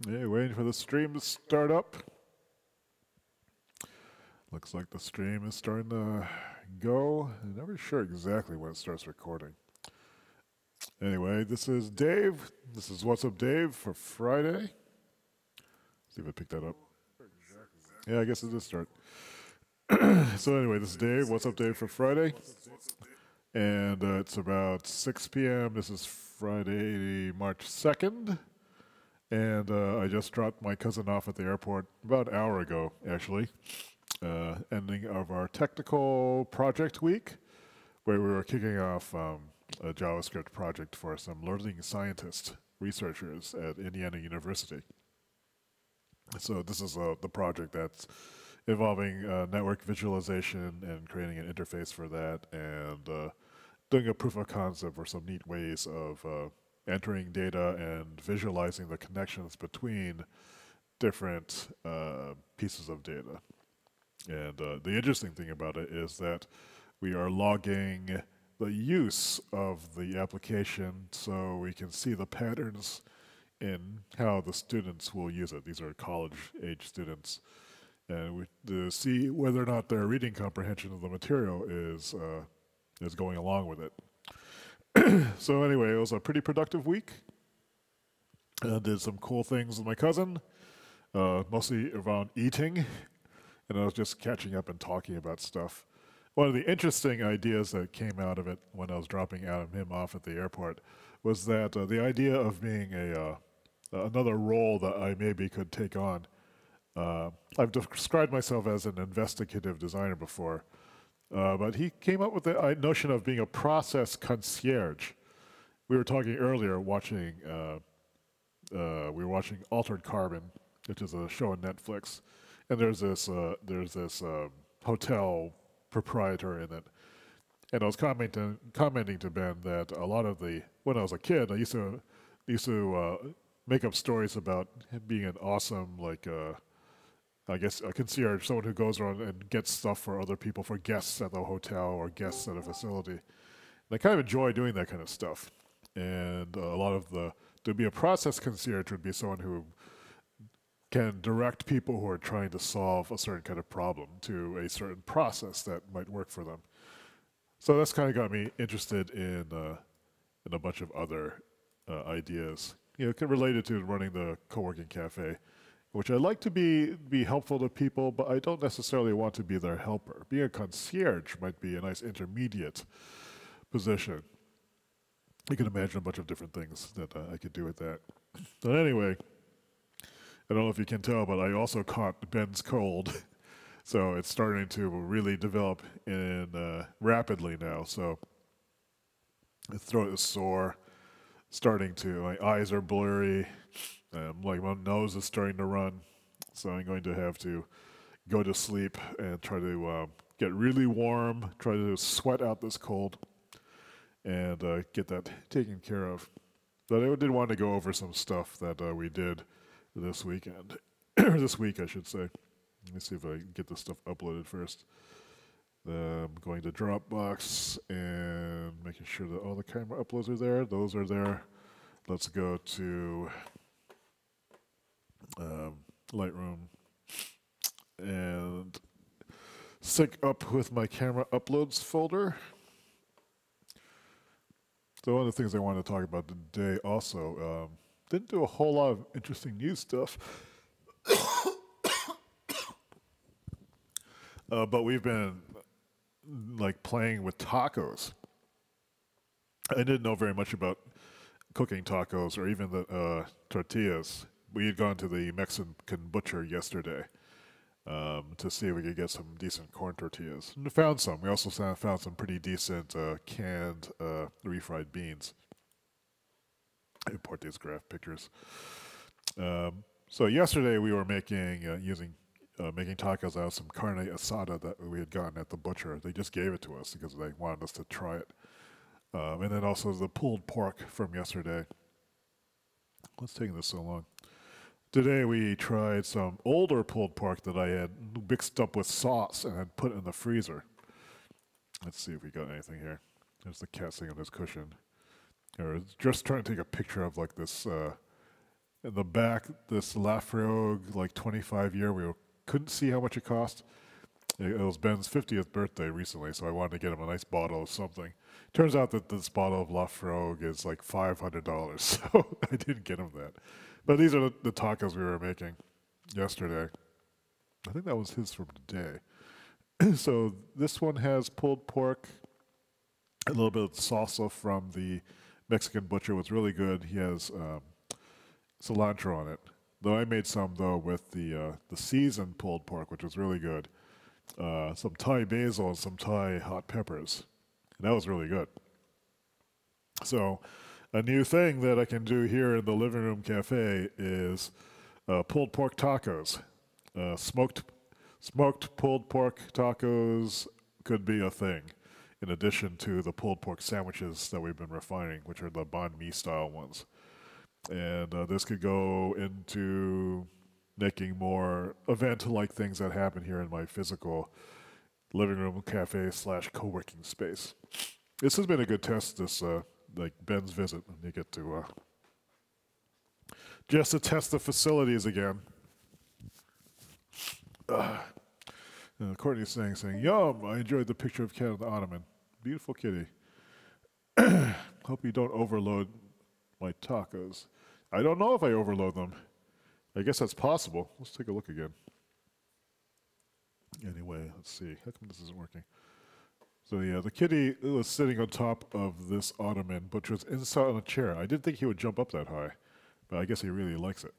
Yeah, waiting for the stream to start up. Looks like the stream is starting to go. I'm never sure exactly when it starts recording. Anyway, this is Dave. This is What's Up Dave for Friday. See if I pick that up. Yeah, I guess it did start. So anyway, this is Dave. What's Up Dave for Friday. And it's about 6 p.m. This is Friday, March 2nd. And I just dropped my cousin off at the airport about an hour ago, actually. Ending of our technical project week, where we were kicking off a JavaScript project for some learning scientist researchers at Indiana University. So this is the project that's involving network visualization and creating an interface for that, and doing a proof of concept for some neat ways of entering data and visualizing the connections between different pieces of data. And the interesting thing about it is that we are logging the use of the application so we can see the patterns in how the students will use it. These are college-age students. And to see whether or not their reading comprehension of the material is going along with it. So anyway, it was a pretty productive week. Did some cool things with my cousin, mostly around eating. And I was just catching up and talking about stuff. One of the interesting ideas that came out of it when I was dropping him off at the airport was that the idea of being another role that I maybe could take on. I've described myself as an investigative designer before, but he came up with the notion of being a process concierge. We were talking earlier, we were watching Altered Carbon, which is a show on Netflix. And there's this hotel proprietor in it, and I was commenting to Ben that a lot of when I was a kid, I used to make up stories about him being an awesome, I guess a concierge, someone who goes around and gets stuff for other people, for guests at the hotel or guests at a facility. And I kind of enjoy doing that kind of stuff. And to be a process concierge would be someone who can direct people who are trying to solve a certain kind of problem to a certain process that might work for them. So that's kind of got me interested in a bunch of other ideas, related to running the co-working cafe, which I like to be helpful to people, but I don't necessarily want to be their helper. Being a concierge might be a nice intermediate position. You can imagine a bunch of different things that I could do with that. But anyway, I don't know if you can tell, but I also caught Ben's cold. So it's starting to really develop rapidly now. So my throat is sore, my eyes are blurry, my nose is starting to run. So I'm going to have to go to sleep and try to get really warm, try to sweat out this cold, and get that taken care of. But I did want to go over some stuff that we did this weekend, or this week, I should say. Let me see if I can get this stuff uploaded first. I'm going to Dropbox and making sure that all the camera uploads are there. Those are there. Let's go to Lightroom and sync up with my camera uploads folder. So one of the things I wanted to talk about today also, didn't do a whole lot of interesting news stuff. But we've been playing with tacos. I didn't know very much about cooking tacos or even the tortillas. We had gone to the Mexican butcher yesterday to see if we could get some decent corn tortillas. And we found some. We also found some pretty decent canned refried beans. I import these graph pictures. So yesterday we were making tacos out of some carne asada that we had gotten at the butcher. They just gave it to us because they wanted us to try it. And then also the pulled pork from yesterday. What's taking this so long? Today we tried some older pulled pork that I had mixed up with sauce and had put in the freezer. Let's see if we got anything here. There's the cat sitting on this cushion. Or just trying to take a picture of this in the back, this Lafroig, like 25 year, we couldn't see how much it cost. It was Ben's 50th birthday recently, so I wanted to get him a nice bottle of something. Turns out that this bottle of Lafroig is like $500, so I didn't get him that. But these are the tacos we were making yesterday. I think that was his from today. So this one has pulled pork, a little bit of salsa from the Mexican butcher was really good. He has cilantro on it. Though I made some though with the seasoned pulled pork, which was really good. Some Thai basil and some Thai hot peppers. And that was really good. So a new thing that I can do here in the living room cafe is pulled pork tacos. Smoked pulled pork tacos could be a thing, in addition to the pulled pork sandwiches that we've been refining, which are the banh mi style ones. And this could go into making more event-like things that happen here in my physical living room cafe / co-working space. This has been a good test, this like Ben's visit, and you get to just to test the facilities again. Courtney's saying, yum, I enjoyed the picture of cat on the ottoman. Beautiful kitty. Hope you don't overload my tacos. I don't know if I overload them. I guess that's possible. Let's take a look again. Anyway, let's see. How come this isn't working? So yeah, the kitty was sitting on top of this ottoman, which was inside on a chair. I didn't think he would jump up that high, but I guess he really likes it.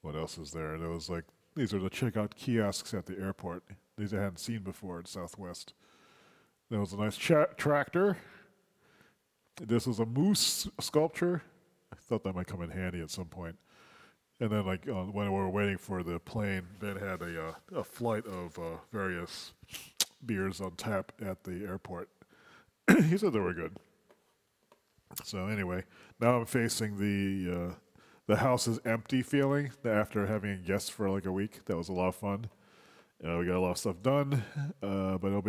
What else is there? There was like, these are the checkout kiosks at the airport. These I hadn't seen before in Southwest. There was a nice tractor. This was a moose sculpture. I thought that might come in handy at some point. And then, like, when we were waiting for the plane, Ben had a flight of various beers on tap at the airport. He said they were good. So anyway, now I'm facing the house is empty feeling after having guests for like a week. That was a lot of fun. We got a lot of stuff done, but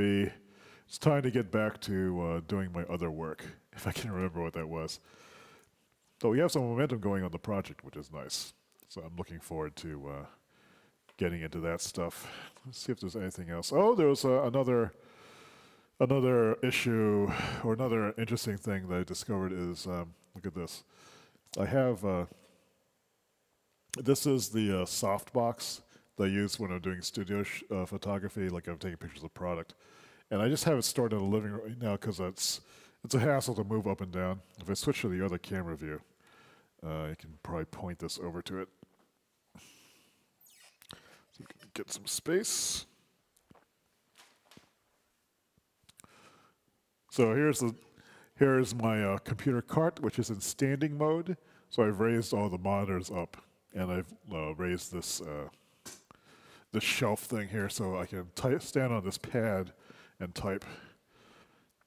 it's time to get back to doing my other work, if I can remember what that was. So we have some momentum going on the project, which is nice. So I'm looking forward to getting into that stuff. Let's see if there's anything else. Oh, there was another issue or another interesting thing that I discovered is, look at this. I have, this is the softbox that I use when I'm doing studio photography, like I'm taking pictures of product. And I just have it stored in the living room right now because it's a hassle to move up and down. If I switch to the other camera view, I can probably point this over to it. So we can get some space. So here's my computer cart, which is in standing mode. So I've raised all the monitors up, and I've raised this shelf thing here so I can stand on this pad and type.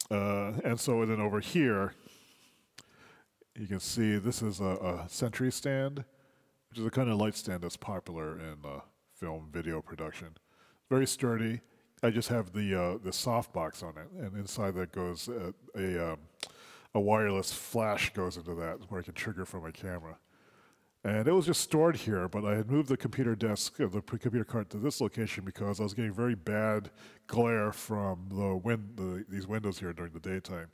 And so then over here, you can see this is a Sentry stand, which is a kind of light stand that's popular in film video production. Very sturdy. I just have the softbox on it, and inside that goes a wireless flash goes into that where I can trigger from my camera. And it was just stored here, but I had moved the computer desk, the computer cart to this location because I was getting very bad glare from these windows here during the daytime.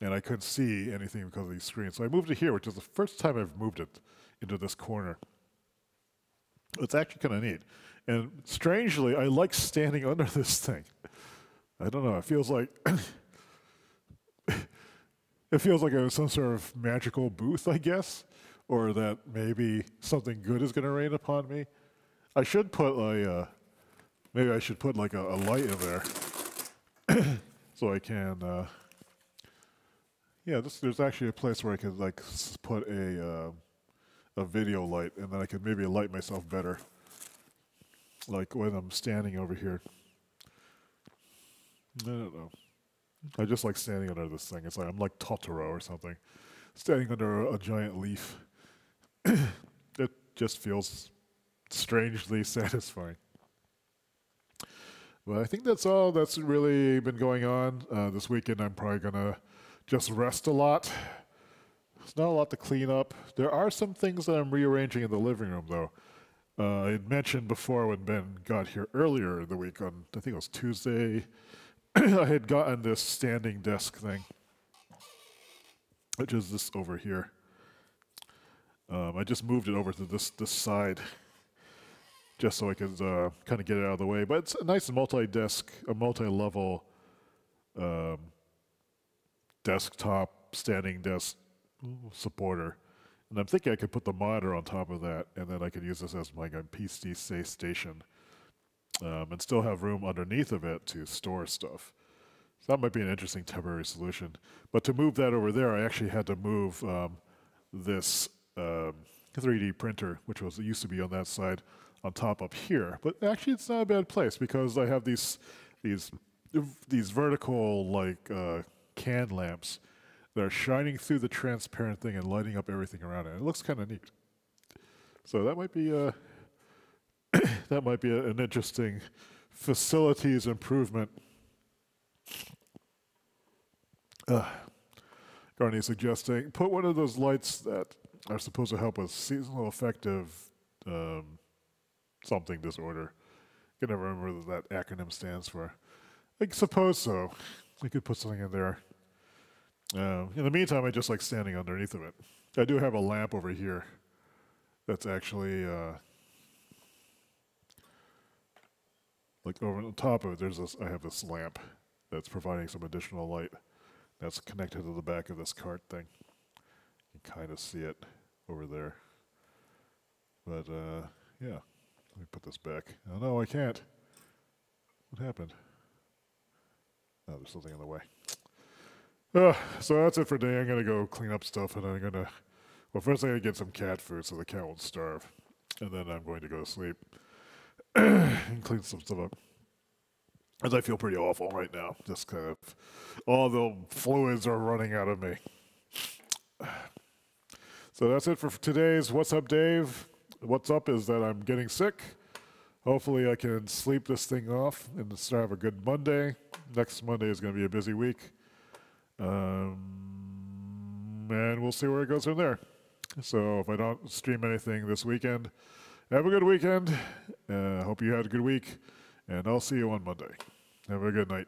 And I couldn't see anything because of these screens. So I moved it here, which is the first time I've moved it into this corner. It's actually kind of neat. And strangely, I like standing under this thing. I don't know, it feels like I'm in some sort of magical booth, I guess, or that maybe something good is going to rain upon me. I should put maybe I should put like a light in there so I can. Yeah, there's actually a place where I could like put a video light, and then I could maybe light myself better, like when I'm standing over here. I don't know. I just like standing under this thing. It's like I'm like Totoro or something, standing under a giant leaf. It just feels strangely satisfying. But I think that's all that's really been going on. This weekend I'm probably going to just rest a lot. There's not a lot to clean up. There are some things that I'm rearranging in the living room, though. I had mentioned before when Ben got here earlier in the week on, I think it was Tuesday, I had gotten this standing desk thing, which is this over here. I just moved it over to this side, just so I could kind of get it out of the way. But it's a nice multi-desk, a multi-level desktop standing desk supporter. And I'm thinking I could put the monitor on top of that, and then I could use this as my PC station, and still have room underneath of it to store stuff. So that might be an interesting temporary solution. But to move that over there, I actually had to move this 3D printer, which used to be on that side, on top up here. But actually, it's not a bad place because I have these vertical like can lamps that are shining through the transparent thing and lighting up everything around it. It looks kind of neat. So that might be an interesting facilities improvement. Garney suggesting put one of those lights that are supposed to help with seasonal affective something disorder. I can never remember what that acronym stands for. I suppose so. We could put something in there. In the meantime, I just like standing underneath of it. I do have a lamp over here that's actually like over the top of it. I have this lamp that's providing some additional light. That's connected to the back of this cart thing. You can kind of see it over there. But yeah, let me put this back. Oh no, I can't. What happened? Oh, there's something in the way. So that's it for today. I'm going to go clean up stuff, and I'm going to, well, first I'm going to get some cat food so the cat won't starve. And then I'm going to go to sleep and clean some stuff up. As I feel pretty awful right now. Just kind of, all the fluids are running out of me. So that's it for today's What's Up, Dave? What's up is that I'm getting sick. Hopefully I can sleep this thing off and start have a good Monday. Next Monday is going to be a busy week. And we'll see where it goes from there. So if I don't stream anything this weekend, have a good weekend. Hope you had a good week. And I'll see you on Monday. Have a good night.